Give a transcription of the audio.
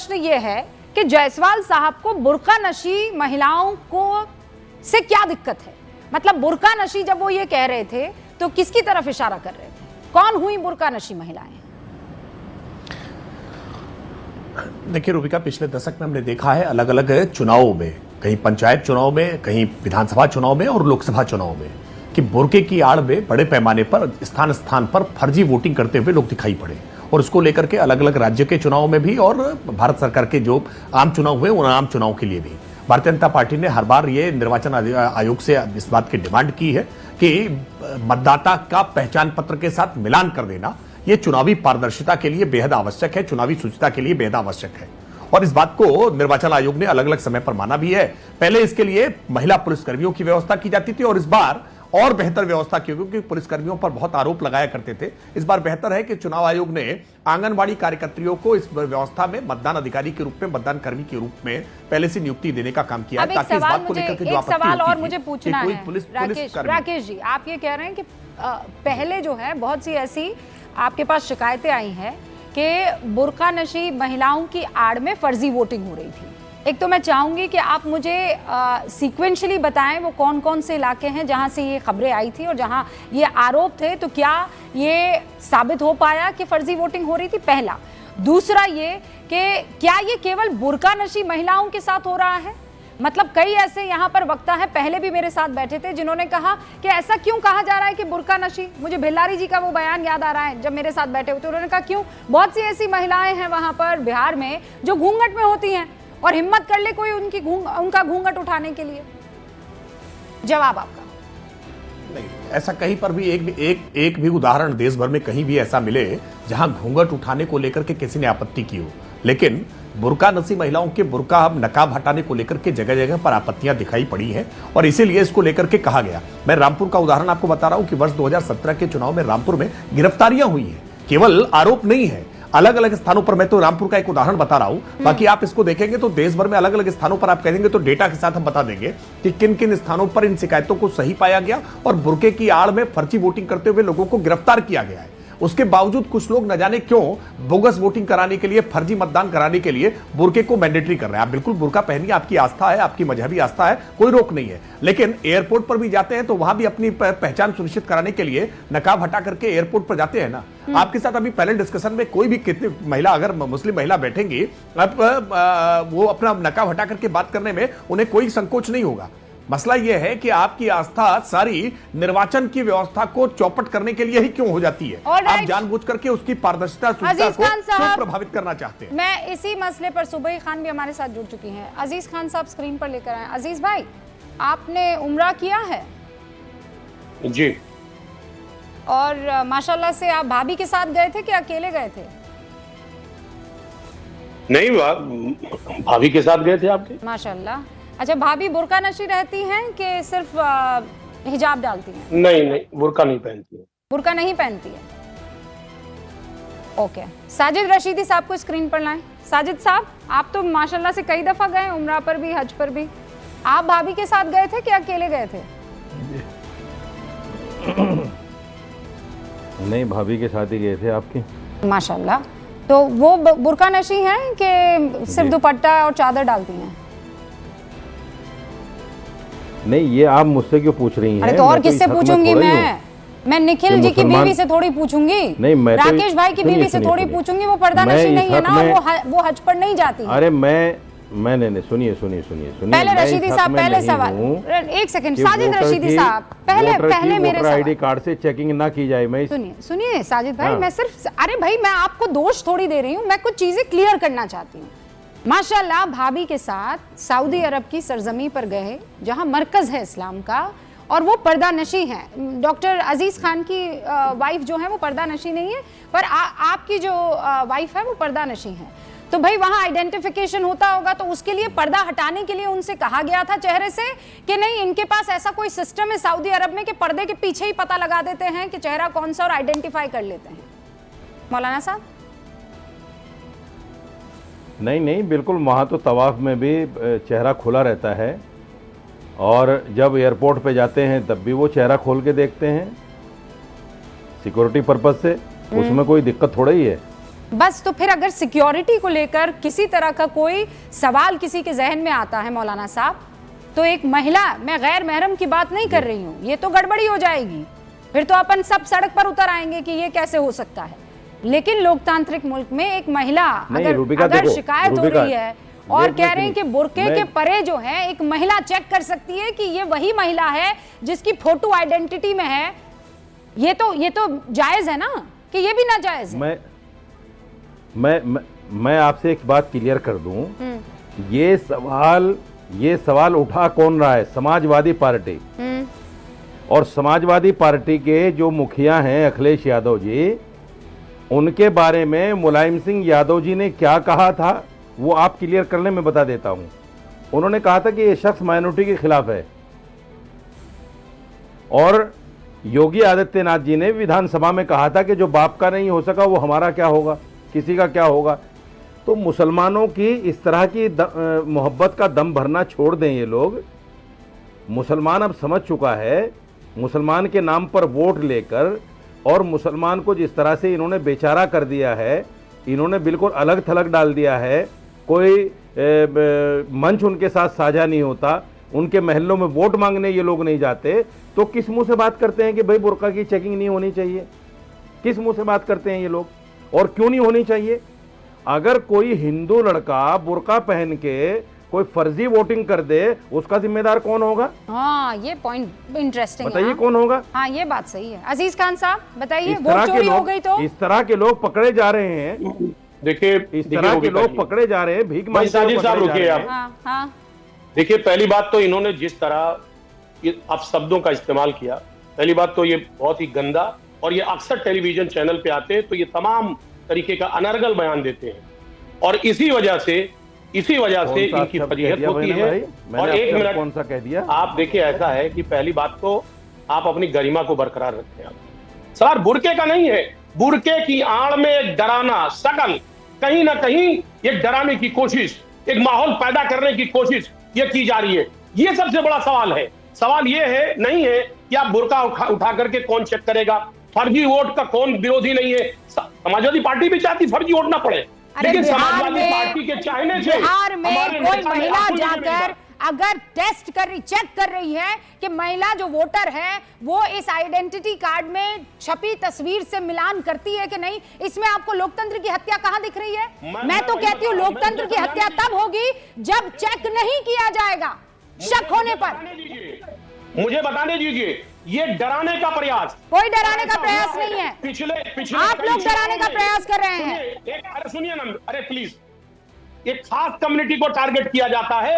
प्रश्न ये है कि जायसवाल साहब को बुर्का नशी महिलाओं को से क्या दिक्कत है? मतलब बुर्का नशी जब वो ये कह रहे थे तो किसकी तरफ इशारा कर रहे थे? कौन हुई बुर्का नशी महिलाएं? देखिए रूबिका, पिछले दशक में हमने देखा है अलग अलग चुनावों में, कहीं पंचायत चुनाव में, कहीं विधानसभा चुनाव में और लोकसभा चुनाव में, कि बुर्के की आड़ में बड़े पैमाने पर स्थान स्थान पर फर्जी वोटिंग करते हुए लोग दिखाई पड़े। और उसको लेकर के अलग अलग राज्य के चुनाव में भी और भारत सरकार के जो आम चुनाव हुए उन आम चुनाव के लिए भी भारतीय जनता पार्टी ने हर बार ये निर्वाचन आयोग से इस बात की डिमांड की है कि मतदाता का पहचान पत्र के साथ मिलान कर देना ये चुनावी पारदर्शिता के लिए बेहद आवश्यक है, चुनावी शुचिता के लिए बेहद आवश्यक है। और इस बात को निर्वाचन आयोग ने अलग अलग समय पर माना भी है। पहले इसके लिए महिला पुलिसकर्मियों की व्यवस्था की जाती थी और इस बार और बेहतर व्यवस्था की, क्योंकि पुलिसकर्मियों पर बहुत आरोप लगाया करते थे। इस बार बेहतर है कि चुनाव आयोग ने आंगनबाड़ी कार्यकर्त्रियों को इस व्यवस्था में मतदान अधिकारी के रूप में, मतदान कर्मी के रूप में पहले से नियुक्ति देने का काम किया है, ताकि इस बात को लेकर के जो आपत्ति सवाल और होती मुझे थी पूछना कि कोई है राकेश जी, आप ये कह रहे हैं कि पहले जो है बहुत सी ऐसी आपके पास शिकायतें आई हैं कि बुर्का नशी महिलाओं की आड़ में फर्जी वोटिंग हो रही थी। एक तो मैं चाहूंगी कि आप मुझे सीक्वेंशली बताएं वो कौन कौन से इलाके हैं जहां से ये खबरें आई थी और जहां ये आरोप थे, तो क्या ये साबित हो पाया कि फर्जी वोटिंग हो रही थी? पहला। दूसरा ये कि क्या ये केवल बुर्का नशी महिलाओं के साथ हो रहा है? मतलब कई ऐसे यहाँ पर वक्ता हैं, पहले भी मेरे साथ बैठे थे, जिन्होंने कहा कि ऐसा क्यों कहा जा रहा है कि बुर्का नशी। मुझे भिल्लारी जी का वो बयान याद आ रहा है जब मेरे साथ बैठे हुए थे, उन्होंने कहा क्यों, बहुत सी ऐसी महिलाएं हैं वहां पर बिहार में जो घूंघट में होती हैं और हिम्मत कर ले कोई उनका घूंघट उठाने के लिए। जवाब आपका। नहीं, ऐसा कहीं पर भी एक भी उदाहरण देश भर में कहीं भी ऐसा मिले जहां घूंघट उठाने को लेकर के किसी ने आपत्ति की हो। लेकिन बुर्का नसी महिलाओं के बुर्का नकाब हटाने को लेकर के जगह जगह पर आपत्तियां दिखाई पड़ी हैं और इसीलिए इसको लेकर के कहा गया। मैं रामपुर का उदाहरण आपको बता रहा हूं कि वर्ष 2017 के चुनाव में रामपुर में गिरफ्तारियां हुई हैं, केवल आरोप नहीं है। अलग अलग स्थानों पर, मैं तो रामपुर का एक उदाहरण बता रहा हूं, बाकी आप इसको देखेंगे तो देश भर में अलग अलग स्थानों पर आप कहेंगे तो डेटा के साथ हम बता देंगे कि किन किन स्थानों पर इन शिकायतों को सही पाया गया और बुर्के की आड़ में फर्जी वोटिंग करते हुए लोगों को गिरफ्तार किया गया है। उसके बावजूद कुछ लोग न जाने क्यों बोगस वोटिंग कराने के लिए, फर्जी मतदान कराने के लिए बुर्के को मैंडेटरी कर रहे हैं। आप बिल्कुल बुर्का पहनिए, आपकी आस्था है, आपकी मजहबी आस्था है, कोई रोक नहीं है। लेकिन एयरपोर्ट पर भी जाते हैं तो वहां भी अपनी पहचान सुनिश्चित कराने के लिए नकाब हटा करके एयरपोर्ट पर जाते हैं ना। आपके साथ अभी पहले डिस्कशन में कोई भी कितनी महिला, अगर मुस्लिम महिला बैठेंगी, वो अपना नकाब हटा करके बात करने में उन्हें कोई संकोच नहीं होगा। मसला यह है कि आपकी आस्था सारी निर्वाचन की व्यवस्था को चौपट करने के लिए ही क्यों हो जाती है? आप जानबूझ करके उसकी पारदर्शिता को क्यों प्रभावित करना चाहते हैं? मैं इसी मसले पर सुबह खान भी हमारे साथ जुड़ चुकी हैं। अजीज खान साहब स्क्रीन पर लेकर आए। अजीज भाई, आपने उम्रा किया है? जी। और माशाल्लाह से आप भाभी के साथ गए थे कि अकेले गए थे? नहीं, भाभी के साथ गए थे आपके। माशाल्लाह। अच्छा, भाभी बुर्का नशी रहती हैं कि सिर्फ हिजाब डालती हैं? नहीं, बुर्का नहीं पहनती है। बुर्का नहीं पहनती है। ओके, साजिद रशीदी साहब को स्क्रीन पर लाएं। साजिद साहब, आप तो माशाल्लाह से कई दफा गए, उम्रा पर भी, हज पर भी। आप भाभी के साथ गए थे कि अकेले गए थे? नहीं, भाभी के साथ ही गए थे आपके। माशाल्लाह। तो वो बुर्का नशी हैं कि सिर्फ दुपट्टा और चादर डालती हैं? नहीं, ये आप मुझसे क्यों पूछ रही हैं? अरे तो और किससे पूछूंगी? मैं निखिल जी की बीवी से थोड़ी पूछूंगी। नहीं, मैं राकेश भाई की बीवी से थोड़ी पूछूंगी। वो पर्दा नशी नहीं है ना, वो हज पर नहीं जाती। अरे नहीं, सुनिए। पहले रशीदी साहब, पहले सवाल, एक सेकंड। साजिद रशीदी साहब, पहले मेरे सवाल। आईडी कार्ड से चेकिंग ना की जाए। मैं सुनिए साजिद भाई, मैं सिर्फ, अरे भाई मैं आपको दोष थोड़ी दे रही हूँ, मैं कुछ चीजें क्लियर करना चाहती हूँ। माशाल्लाह भाभी के साथ सऊदी अरब की सरजमी पर गए जहां मरकज है इस्लाम का, और वो पर्दा नशी हैं। डॉक्टर अजीज खान की वाइफ जो है वो पर्दा नशी नहीं है, पर आपकी जो वाइफ है वो पर्दा नशी है। तो भाई वहां आइडेंटिफिकेशन होता होगा, तो उसके लिए पर्दा हटाने के लिए उनसे कहा गया था चेहरे से कि नहीं, इनके पास ऐसा कोई सिस्टम है सऊदी अरब में कि पर्दे के पीछे ही पता लगा देते हैं कि चेहरा कौन सा और आइडेंटिफाई कर लेते हैं। मौलाना साहब। नहीं, बिल्कुल। वहाँ तो तवाफ में भी चेहरा खुला रहता है और जब एयरपोर्ट पे जाते हैं तब भी वो चेहरा खोल के देखते हैं सिक्योरिटी पर्पज से। उसमें कोई दिक्कत थोड़ा ही है। बस तो फिर अगर सिक्योरिटी को लेकर किसी तरह का कोई सवाल किसी के जहन में आता है मौलाना साहब, तो एक महिला, मैं गैर महरम की बात नहीं कर रही हूँ, ये तो गड़बड़ी हो जाएगी, फिर तो अपन सब सड़क पर उतर आएंगे कि ये कैसे हो सकता है। लेकिन लोकतांत्रिक मुल्क में एक महिला अगर शिकायत हो रही है और कह रहे हैं कि बुर्के के परे जो है एक महिला चेक कर सकती है कि ये वही महिला है जिसकी फोटो आइडेंटिटी में है, ये तो जायज है ना कि ये भी नाजायज है? मैं आपसे एक बात क्लियर कर दूं, ये सवाल उठा कौन रहा है? समाजवादी पार्टी। और समाजवादी पार्टी के जो मुखिया हैं अखिलेश यादव जी, उनके बारे में मुलायम सिंह यादव जी ने क्या कहा था वो आप क्लियर करने में बता देता हूं। उन्होंने कहा था कि ये शख्स माइनॉरिटी के खिलाफ है, और योगी आदित्यनाथ जी ने विधानसभा में कहा था कि जो बाप का नहीं हो सका वो हमारा क्या होगा, किसी का क्या होगा। तो मुसलमानों की इस तरह की मोहब्बत का दम भरना छोड़ दें ये लोग। मुसलमान अब समझ चुका है, मुसलमान के नाम पर वोट लेकर और मुसलमान को जिस तरह से इन्होंने बेचारा कर दिया है, इन्होंने बिल्कुल अलग थलग डाल दिया है, कोई मंच उनके साथ साझा नहीं होता, उनके महलों में वोट मांगने ये लोग नहीं जाते, तो किस मुंह से बात करते हैं कि भाई बुर्का की चेकिंग नहीं होनी चाहिए? किस मुंह से बात करते हैं ये लोग? और क्यों नहीं होनी चाहिए? अगर कोई हिंदू लड़का बुर्का पहन के कोई फर्जी वोटिंग कर दे, उसका जिम्मेदार कौन होगा? हाँ, ये पॉइंट इंटरेस्टिंग है। बताइए कौन होगा? हाँ, ये बात सही है। अजीज खान साहब बताइए, वोट चोरी हो गई तो? इस तरह के लोग पकड़े जा रहे हैं, देखिए इस तरह के लोग पकड़े जा रहे हैं, भीख मांगते हुए साजिद साहब पकड़े जा रुकिए रहे आप। हैं। हाँ। देखिए, पहली बात तो इन्होंने जिस तरह आप शब्दों का इस्तेमाल किया, पहली बात तो ये बहुत ही गंदा, और ये अक्सर टेलीविजन चैनल पे आते हैं तो ये तमाम तरीके का अनर्गल बयान देते हैं, और इसी वजह से इनकी फजीहत होती है। और एक मिनट, कौन सा कह दिया? आप देखिए, ऐसा है कि पहली बात तो आप अपनी गरिमा को बरकरार रखें। आप सवाल बुर्के का नहीं है, बुर्के की आड़ में एक डराना शकल, कहीं ना कहीं एक डराने की कोशिश, एक माहौल पैदा करने की कोशिश ये की जा रही है। ये सबसे बड़ा सवाल है। सवाल ये है नहीं है कि आप बुर्का उठा करके कौन चेक करेगा, फर्जी वोट का कौन विरोधी नहीं है। समाजवादी पार्टी भी चाहती फर्जी वोट ना पड़े, लेकिन समाजवादी पार्टी के चाहने से बिहार में कोई महिला जाकर अगर टेस्ट कर रही, चेक कर रही है कि महिला जो वोटर है वो इस आइडेंटिटी कार्ड में छपी तस्वीर से मिलान करती है कि नहीं, इसमें आपको लोकतंत्र की हत्या कहां दिख रही है? मैं तो कहती हूँ लोकतंत्र की हत्या तब होगी जब चेक नहीं किया जाएगा शक होने पर। मुझे बताने दीजिए, ये डराने का प्रयास, कोई डराने का प्रयास नहीं है। पिछले आप लोग डराने का प्रयास कर रहे हैं। अरे सुनिए ना, अरे प्लीज, एक खास कम्युनिटी को टारगेट किया जाता है।